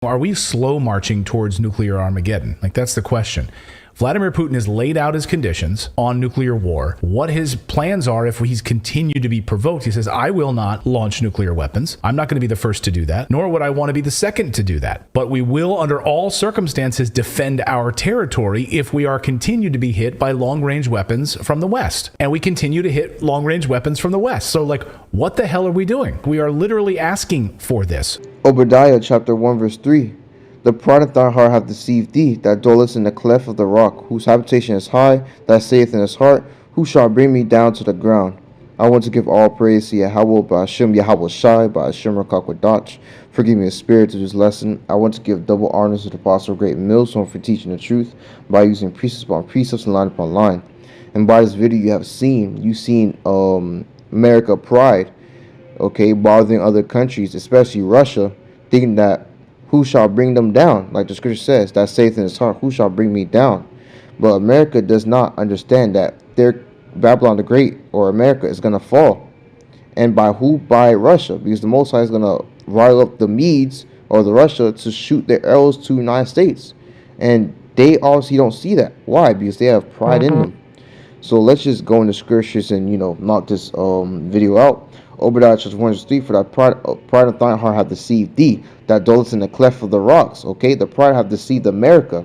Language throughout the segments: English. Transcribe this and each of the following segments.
Are we slow marching towards nuclear Armageddon? Like, that's the question. Vladimir Putin has laid out his conditions on nuclear war, what his plans are if he's continued to be provoked. He says, I will not launch nuclear weapons. I'm not going to be the first to do that, nor would I want to be the second to do that. But we will, under all circumstances, defend our territory if we are continued to be hit by long-range weapons from the West. And we continue to hit long-range weapons from the West. So, like, what the hell are we doing? We are literally asking for this. Obadiah chapter 1 verse 3. The pride of thine heart hath deceived thee, that dwellest in the cleft of the rock, whose habitation is high, that saith in his heart, who shall bring me down to the ground? I want to give all praise to YAHAWAH, BAHASHAM, YAHAWASHI, BAHASHAM, QADASH. Forgive me a spirit to this lesson. I want to give double honors to the apostle of GREATMILLSTONE for teaching the truth by using precepts upon precepts and line upon line. And by this video you've seen America pride, okay, bothering other countries, especially Russia, thinking that who shall bring them down? Like the scripture says, that saith in his heart, who shall bring me down? But America does not understand that their Babylon the Great, or America, is going to fall. And by who? By Russia, because the Most High is going to rile up the Medes, or the Russia, to shoot their arrows to the United States. And they obviously don't see that. Why? Because they have pride in them. So let's just go into scriptures and, knock this video out. Obadiah chapter 1 verse 3, for that pride of thine heart hath deceived thee, that dwellest in the cleft of the rocks. Okay, the pride hath deceived America.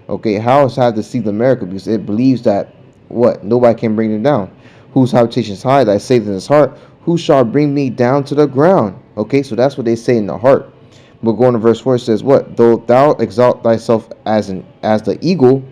Okay, how has it deceived America? Because it believes that what? Nobody can bring it down. Whose habitation is high, that saith in his heart, who shall bring me down to the ground? Okay, so that's what they say in the heart. But going to verse 4, it says what? Though thou exalt thyself as the eagle,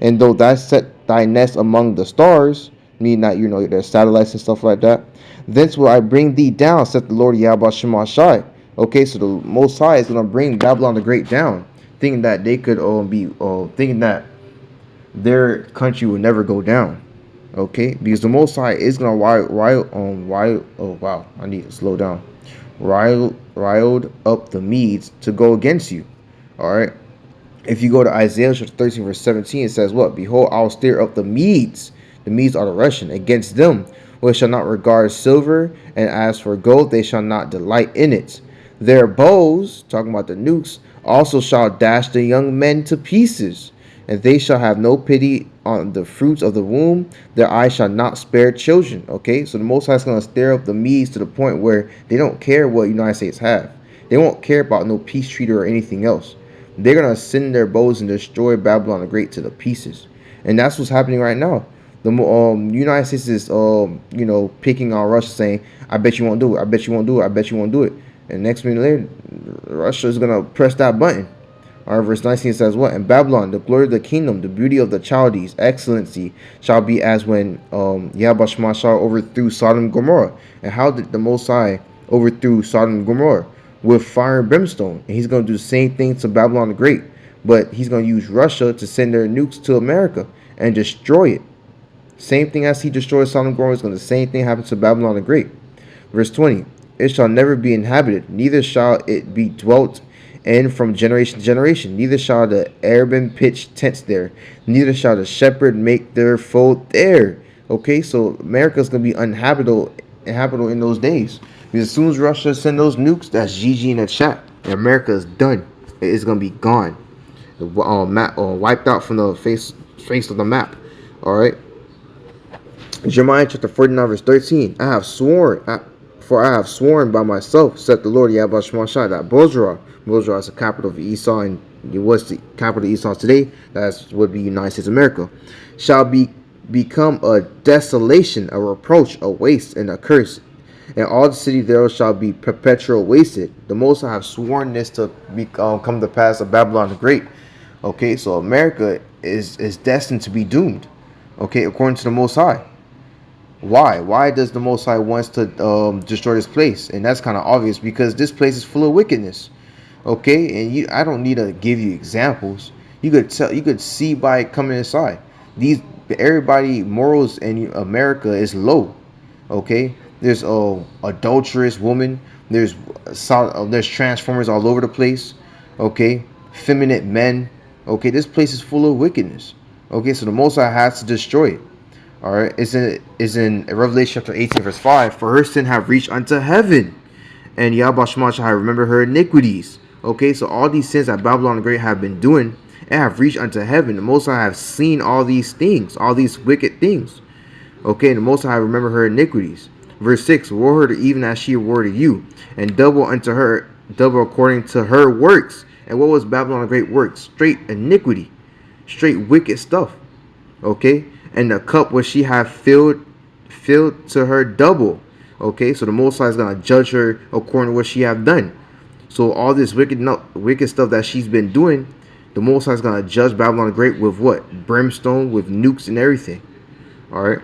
and though thou set thy nest among the stars, meaning that there's satellites and stuff like that, thence will I bring thee down, saith the Lord Yahweh Shemashai. Okay, so the Most High is going to bring Babylon the Great down, thinking that they could thinking that their country will never go down. Okay, because the Most High is going to riled up the Medes to go against you. All right. If you go to Isaiah chapter 13 verse 17, it says what? Behold, I will stir up the Medes. The Medes are the Russian. Against them, which shall not regard silver, and as for gold, they shall not delight in it. Their bows, talking about the nukes, also shall dash the young men to pieces, and they shall have no pity on the fruits of the womb. Their eyes shall not spare children. Okay, so the Most High is going to stir up the Medes to the point where they don't care what the United States have. They won't care about no peace treaty or anything else. They're going to send their bows and destroy Babylon the Great to the pieces. And that's what's happening right now. The United States is, picking on Russia, saying, I bet you won't do it. I bet you won't do it. I bet you won't do it. And next minute later, Russia is going to press that button. All right, verse 19 says what? In Babylon, the glory of the kingdom, the beauty of the Chaldees, excellency, shall be as when Yahweh Shemashah overthrew Sodom and Gomorrah. And how did the Most High overthrew Sodom and Gomorrah? With fire and brimstone. And he's going to do the same thing to Babylon the Great. But he's going to use Russia to send their nukes to America and destroy it. Same thing as he destroyed Sodom and Gomorrah is going to the same thing happen to Babylon the Great. Verse 20. It shall never be inhabited, neither shall it be dwelt in from generation to generation. Neither shall the Arabin pitch tents there, neither shall the shepherd make their fold there. Okay, so America is going to be uninhabitable in those days. Because as soon as Russia send those nukes, that's GG in the chat. And America is done. It's going to be gone. Wiped out from the face of the map. All right. Jeremiah chapter 49 verse 13. I have sworn by myself, said the Lord Yahweh Shemashai, that Bozrah is the capital of Esau, and it was the capital of Esau today. That would be United States of America. Shall become a desolation, a reproach, a waste, and a curse. And all the city thereof shall be perpetual wasted. The Most High have sworn this to come to pass of Babylon the Great. Okay, so America is destined to be doomed. Okay, according to the Most High. Why? Why does the Most High wants to destroy this place? And that's kind of obvious, because this place is full of wickedness. Okay, and I don't need to give you examples. You could see by coming inside. Everybody morals in America is low. Okay. There's adulterous woman. There's transformers all over the place. Okay, feminine men. Okay, this place is full of wickedness. Okay, so the Most High has to destroy it. All right, it's in Revelation chapter 18 verse 5. For her sin have reached unto heaven, and Yahweh Shemashah have remembered her iniquities. Okay, so all these sins that Babylon the Great have been doing, it have reached unto heaven. The Most High have seen all these things, all these wicked things. Okay, and the Most High remember her iniquities. Verse 6, reward her even as she rewarded you, and double unto her, double according to her works. And what was Babylon the Great works? Straight iniquity, straight wicked stuff. Okay, and the cup which she have filled to her double. Okay, so the Most High is gonna judge her according to what she have done. So all this wicked stuff that she's been doing, the Most High is gonna judge Babylon the Great with what? Brimstone, with nukes and everything. All right.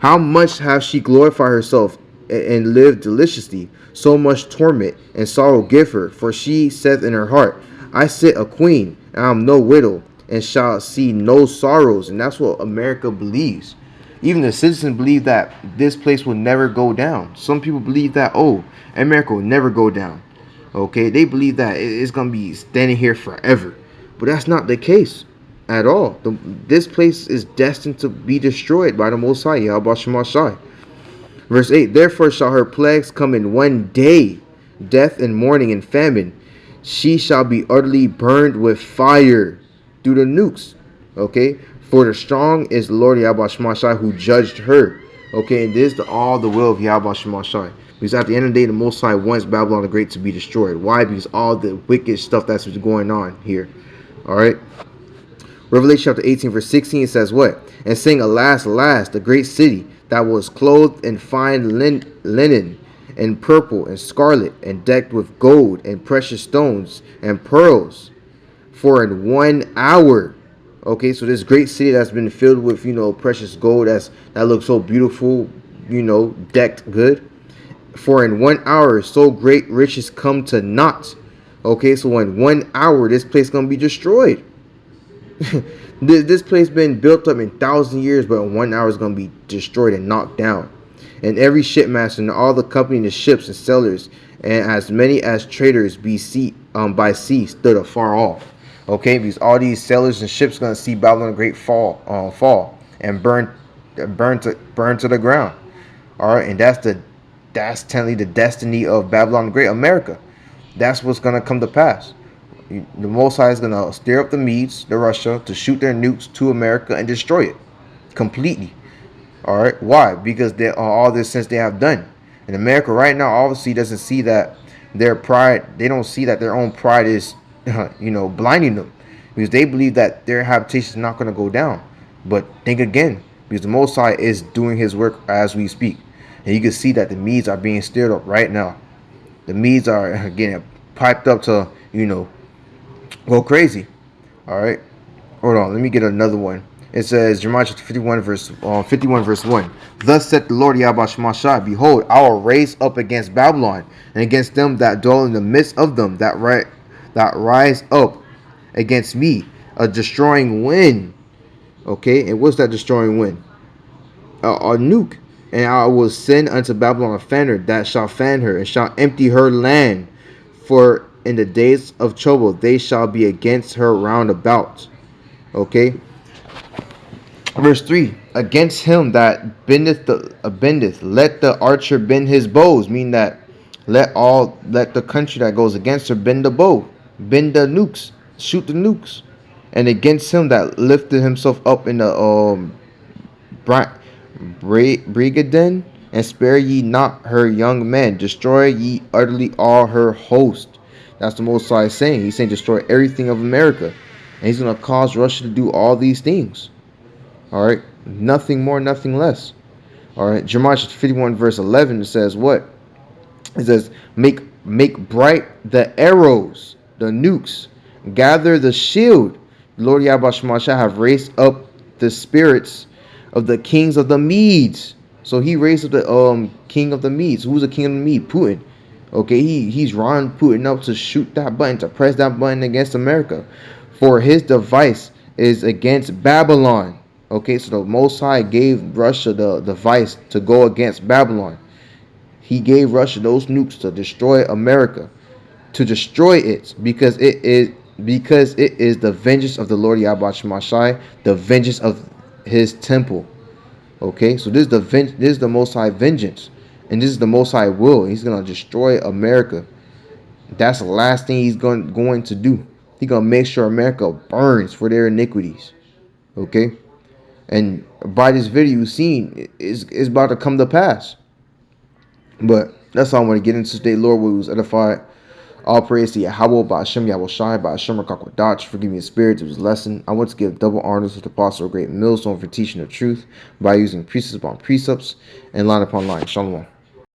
How much have she glorified herself and lived deliciously? So much torment and sorrow give her. For she saith in her heart, I sit a queen, and I am no widow, and shall see no sorrows. And that's what America believes. Even the citizens believe that this place will never go down. Some people believe that, oh, America will never go down. Okay, they believe that it's going to be standing here forever. But that's not the case at all. This place is destined to be destroyed by the Most High, YAHAWASHI. Verse 8, therefore shall her plagues come in one day, death and mourning and famine. She shall be utterly burned with fire through the nukes. Okay, for the strong is the Lord YAHAWASHI who judged her. Okay, and this is all the will of YAHAWASHI. Because at the end of the day, the Most High wants Babylon the Great to be destroyed. Why? Because all the wicked stuff that's going on here. All right. Revelation chapter 18 verse 16, it says what? And sing, alas, alas, the great city that was clothed in fine linen and purple and scarlet and decked with gold and precious stones and pearls. For in 1 hour, okay, so this great city that's been filled with, precious gold that looks so beautiful, decked good. For in 1 hour, so great riches come to naught. Okay, so in 1 hour, this place gonna be destroyed. This place been built up in 1,000 years, but in 1 hour is going to be destroyed and knocked down. And every shipmaster and all the company, the ships and sailors, and as many as traders by sea stood afar off. Okay, because all these sailors and ships going to see Babylon the Great fall and burn to the ground. All right, and that's technically the destiny of Babylon the Great, America. That's what's going to come to pass. The Most High is going to stir up the Medes, the Russia, to shoot their nukes to America and destroy it completely. All right. Why? Because they all this since they have done. And America right now obviously doesn't see that their pride. They don't see that their own pride is, blinding them, because they believe that their habitation is not going to go down. But think again, because the Most High is doing His work as we speak, and you can see that the Medes are being stirred up right now. The Medes are getting piped up to, go crazy. All right, hold on, let me get another one. It says Jeremiah 51 verse 1. Thus saith the Lord YAHAWASHI, behold, I will raise up against Babylon and against them that dwell in the midst of them that rise up against me a destroying wind. Okay, and what's that destroying wind? A nuke. And I will send unto Babylon a fanner that shall fan her and shall empty her land. For in the days of trouble they shall be against her round about. Okay. Verse 3. Against him that bendeth let the archer bend his bows. Meaning that let the country that goes against her bend the bow, bend the nukes, shoot the nukes. And against him that lifted himself up in the Brigaden, and spare ye not her young men, destroy ye utterly all her host. That's the Most High saying. He's saying destroy everything of America. And He's going to cause Russia to do all these things. All right. Nothing more, nothing less. All right. Jeremiah 51 verse 11, it says what? It says, make bright the arrows, the nukes, gather the shield. Lord YAHAWASHI have raised up the spirits of the kings of the Medes. So He raised up the king of the Medes. Who's the king of the Medes? Putin. Okay, he's Ron Putin up to shoot that button, to press that button against America. For his device is against Babylon. Okay, so the Most High gave Russia the device to go against Babylon. He gave Russia those nukes to destroy America, to destroy it, because it is the vengeance of the Lord YAHAWASHI, the vengeance of His temple. Okay, so this is the Most High vengeance. And this is the Most High will. He's going to destroy America. That's the last thing he's going to do. He's going to make sure America burns for their iniquities. Okay? And by this video you've seen, it's about to come to pass. But that's all I want to get into today. Lord, we was edified. All praise to Yahawah, BAHASHAM, YAHAWASHI, BAHASHAM, QADASH. Forgive me in spirit. It was a lesson. I want to give double honors to the apostle of Great Millstone for teaching the truth by using precepts upon precepts and line upon line. Shalom.